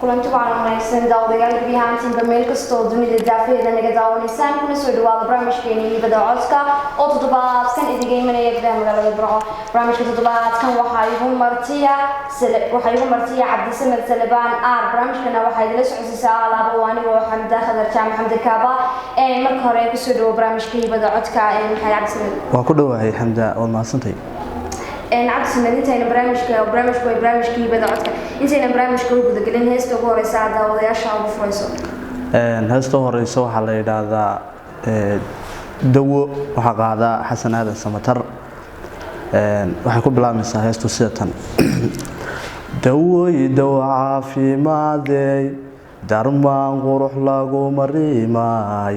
kulanti waxaan wanaagsan daawadayaal biyahaantiin barmeel kastoo dunida daafeeda naga daawanaysaan kuna soo dhawaada barnaamijkeena Hibada Codka oo toddobaadkan idinga imanaya gudaha magaalada Burco. Barnaamijka toddobaadkan waxaa igu martiya Cabdisamed Salebaan barnaamijkana waxaa idila socodsiisaa alaabo anigoo Xamda Khadar Jaamac Xamda Kaaba marka hore ku soo dhawo barnaamijka Hibada Codka maxay Cabdisamed waa ku dhawahay Xamda oo maasantay cabdisamed intayna barnaamijku way barnaamijkii Hibada Codka intayna barnaamijka u guda galin heesta ugu horeysa daawadayaasha ugu furayso heesta horeysa waxaa la yiraahdaa dawo waxa qaada Xasan Aadan Samatar waxay ku bilaabmaysaa heestu sida tan dawo caafimaadey darmaan qurux lagu mariimay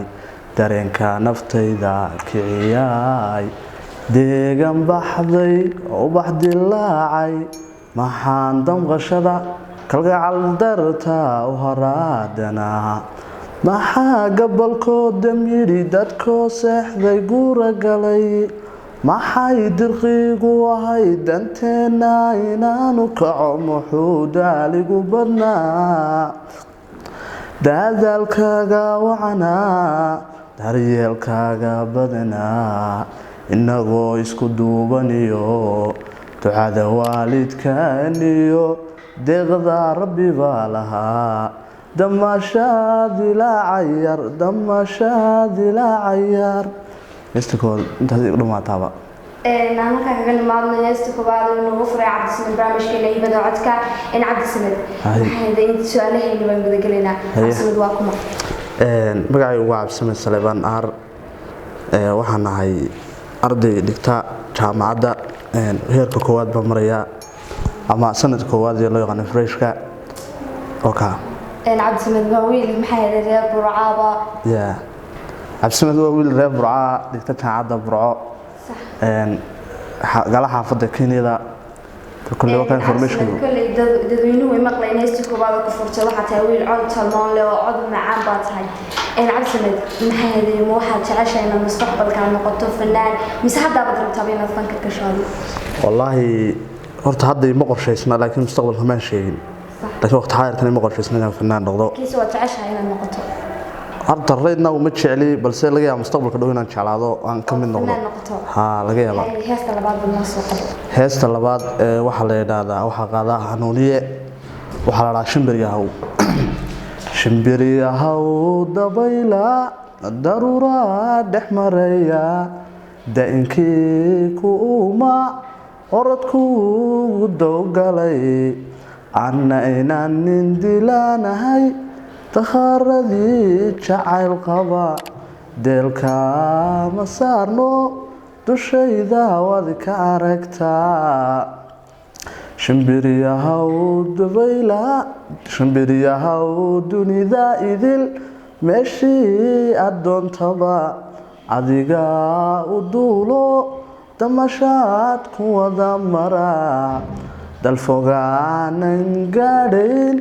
dareenka naftayda kiciyay deegan baxday oo baxdilaacay maxaan damqashada kalgacal darta u haraadana maxaa gabalkooda midhi dadkoo seexday guura galay maxay dirqiigu ahay danteena inaanu kaco muxuu daaligu badnaa daadaalkaaga wacanaa daryeelkaaga badanaa inagoo isku duubaniyo ducada waalidkaaniyo deeqda rabbi baa lahaa damashaad ilaa cayaar heestakood intaas igu dhamaataaba halkaa kaga nimaadno heesta koowaad noogu furay Cabdisamed barnaamijkeena Hibada Codka Cabdisamed waxaan su-aalahayna baan gudagelaynaa Cabdisamed waa kuma magacaygu waa Cabdisamed Salebaan waxaan ahay arday dhigta jaamacadda heerka koowaad baa maraya ama sanadka koowaad ee loo yaqaan freshka oka Cabdisamed waa wiil maxay reer Burco Cabdisamed waa wiil reer Burco dhigta jaamacadda Burco gala xaafadda Kenya kulli waa information kulli dadweynuhu way maqlayeen heesta koowaad ku furtay waxa tahay wiil cod talmoon leh oo cod macaan baa tahay Cabdisamed maxay waxaad jeceshahay inaad mustaqbalka noqoto fanaan mise hadda baad rabtaa inaad fanka ka shaqeyso wallahi horta hadda ma qorshaysna laakiin mustaqbalka ma sheegin laakiin waqti xaadirkan ma qorshaysna inaan fanaan noqdo kiisa waa jeceshahay inaad noqoto horta reedna uma jecli balse laga yaabo mustaqbalka dhow inaan jeclaado aan ka mid noqdo laga yaabo heesta labaad ma soo qabo heesta labaad waxa la yiraahdaa waxa qaada hanuuniye waxa la raashin shimbiriyahaw dabayla daruura dhexmaraya dainkii ku uma orodku dowgalay anna inaan nin dilaanahay takharadii jacayl qaba deelka ma saarno dushayda waad ka aragtaa shimbiriyahaw dunida idil meeshii addoontaba adiga u duulo damashaad ku wada mara dalfogaanan gaadhayn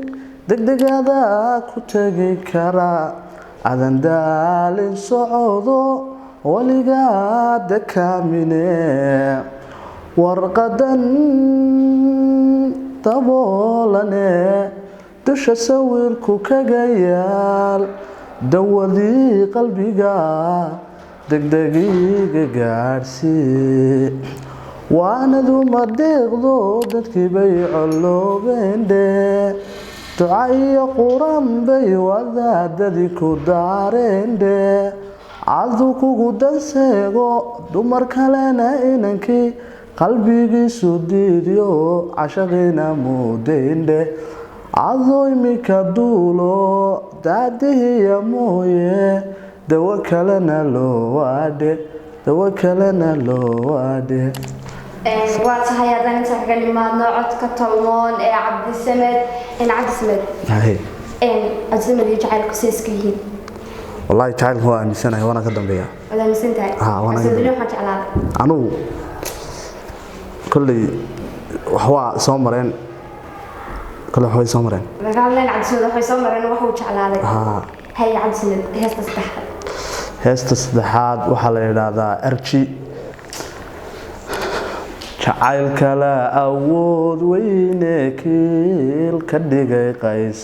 degdegada ku tegi kara adan daalin socodo waligaa dekaamine warqadan daboolane dusha sawirku kaga yaal dawadii qalbiga degdegiga gaadhsii waanadu ma deeqdo dadkii bay coloobeendhe duca iyo quran bay wadaadadii ku daareendhe cadu kugu danseego dumar kalena inankii qalbigiisu diidyo cashaqiina muudeendhe cadoo imika duulo daadihiya mooye dawo kalena loo waadhe waa tahay haddaan intaa kaga nimaadno codka talmoon Cabdisamed Cabdisamed iyo jacaylku seeska yihiin wallahi jacaylku waa aaminsanahay waana ka dambeeya waad aaminsantahay waxaan jeclaaday anugu kulli waxaa soo mareen Cabdisamed waxay soo mareen waxuu jeclaaday hay Cabdisamed heesta saddexaad waxaa la yiraahdaa arji jacaylka la awood weyne kiil ka dhigay qays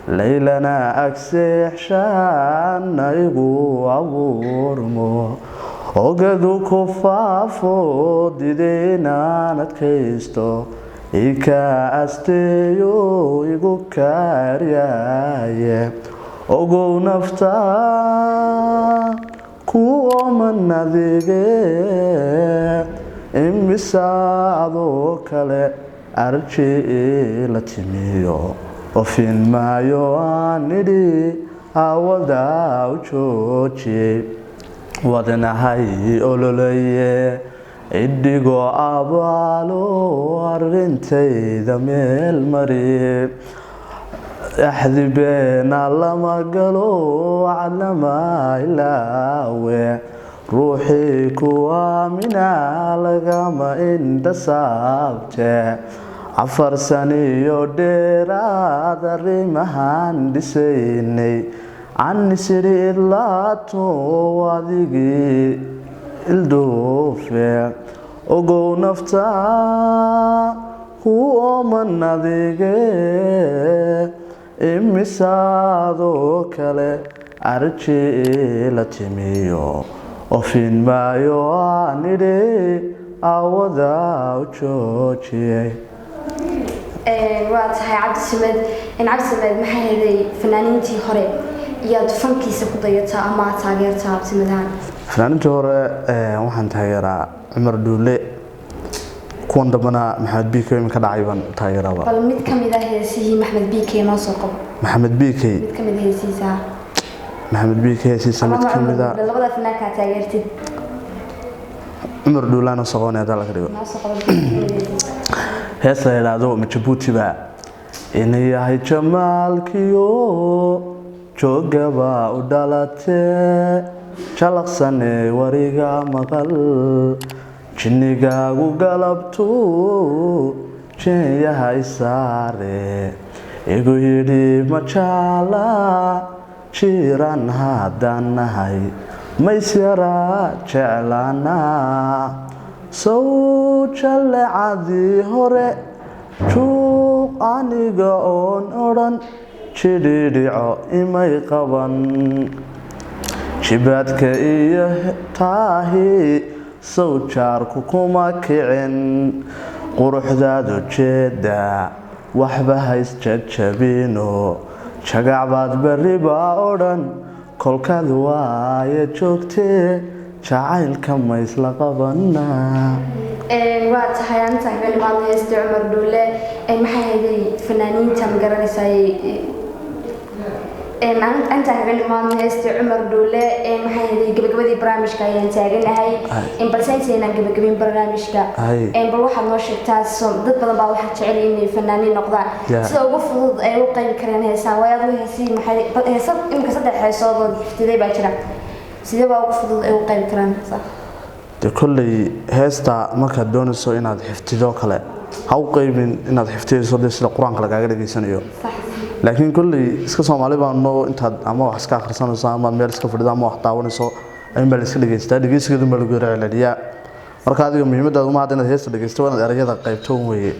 laylana agseexshaana igu abuurmo ogadu ku faafo didaynaan adkaysto ika asteeyo igu kaaryaye ogow nafta ku ooman adige imisaadoo kale arji la timiyo ofin maayo aan idhi awada u joojiyey wadnahay ololaye idhigoo abaalo arrintayda meel mari axdi beena lama galo calama ilaawe ruuxii ku aamina lagama indhasaabte 4 saniyo dheeraad arrimahan dhisaynay canisiri idlaato adigii ildhoofe ogow nafta ku ooman adige imisaadoo kale arji la timiyo ofin maayo aan idhi awada u joojiyey waa tahay cabdisamed cabdisamed maxay heday fanaaniintii hore iyaad fankiisa ku dayataa ama taageertaa cabdisamedahan fanaaniintii hore waxaan taageeraa cumar dhuule kuwan dambana maxamed biike iminka dhacay baan taageeraba bal mid ka mid ah heesihii maxamed biike noo soo qabo maxamed biike mid ka mid ah heesihiisa maxamed biike heesihiisa mid ka mid ah labada fanaanka taageertid cumar dhuulaana soqoonaya dal ka dhigo noo soo qabo hees la yiraahdo Majabuuti ba inay yahay jamaalkiyo joogaba u dhalatee jalaqsane wariga maqal jinnigaagu galabtu jeeyahay saare igu yidhi majaala jiran haddaan nahay maysyara jeclaana sow jallecadii hore juuq aniga oon odhan jidhidhico imay qaban jibaadka iyo taahi sow jaarku kuma kicin quruxdaadu jeeda waxba hays jajabino jagacbaad berri baa odhan kolkaad waaye joogtee jacaylka ma isla qabanaa waa tahay anta kalimaad heesta cumar dhuule maxay heday fanaaniinta ma garanaysaa anta kalimaad heesta cumar dhuule maxay heday gabagabadii barnaamijka ayaan taaganahay balse intaynan gabagabin barnaamijka bal waxaad noo sheegtaa dad badan baa waxaa jecel inay fanaaniin noqdaan sida ugu fudud ay u qaybi kareen heesaan waayaad u heesii maxay heesa imika 3 heesood iftiday baa jira sidee baa ugu fudud ay u qaybi karaan de kulley heesta markaad doonayso inaad xiftido kale ha u qaybin inaad xiftiso sida quraanka lagaaga dhageysanayo laakiin kulley iska Soomaali baan noo intaad ama wax iska akhrisanayso ama meel iska fadhido ama wax daawanayso ay meel iska dhageystaa dhageysigeedu ma lagu raaceliyaa marka adiga muhiimadda uma had inaad heesta dhageysto inaad erayada qaybto weeye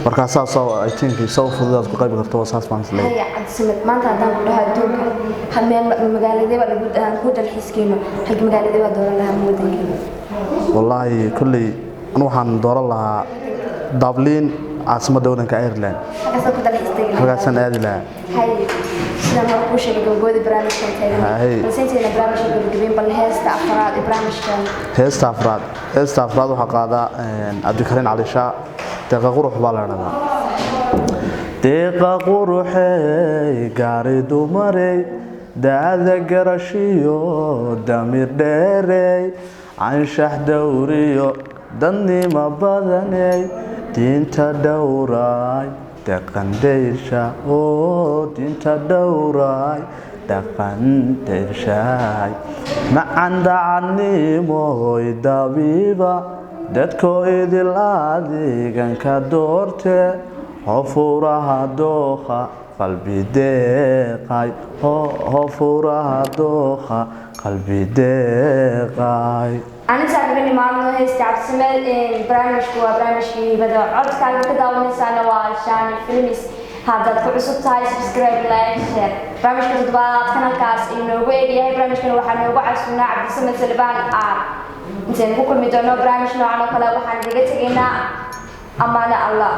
marka saas I think soo fududaad ku qayb karto saas baan isleeyahay cabdisamed maanta hadaan ku dhahaa duulka hameen magaaladee baa lagu dhahan ku dalxiiskeeno halka magaaladee baa dooran lahaa wadankeena wallahi kulley anu waxaan dooran lahaa Dublin عاصمة دولة كأيرلند. حاجة نادلة. هاي سلام عليكم شكرا جودي برامج كان. بس أنت هنا برامج جبين بالهست أفراد برامج كان. هست أفراد وحقادا أديكرين على شاء تغير حبالنا. تغير حي قارد مري ده قرشيو دمير داري عن شح دوريو دني ما بدني دينتا دوراي دقن ديرشا دينتا دوراي دقن ديرشاي ما عند عني موي دبيبا ددكو إدل أديغن كدورتي هفورها دوخا قلبي ديقاي هفورها دوخا قلبي ديقاي أنا سأقول ما أنه هيستعب سمل برامج كوا برامج كي بدأ عرض كان كده ونسأنا وعشان فيلمس haddaad ku cusub tahay subscribe like share barnaamijka toddobaadkan halkaas inoogu eegyahay barnaamijkan waxaa noogu casuunaa cabdisamed salebaan aar intaan ku kulmi doono barnaamij noocan oo kale waxaan idiga tegaynaa amaane allah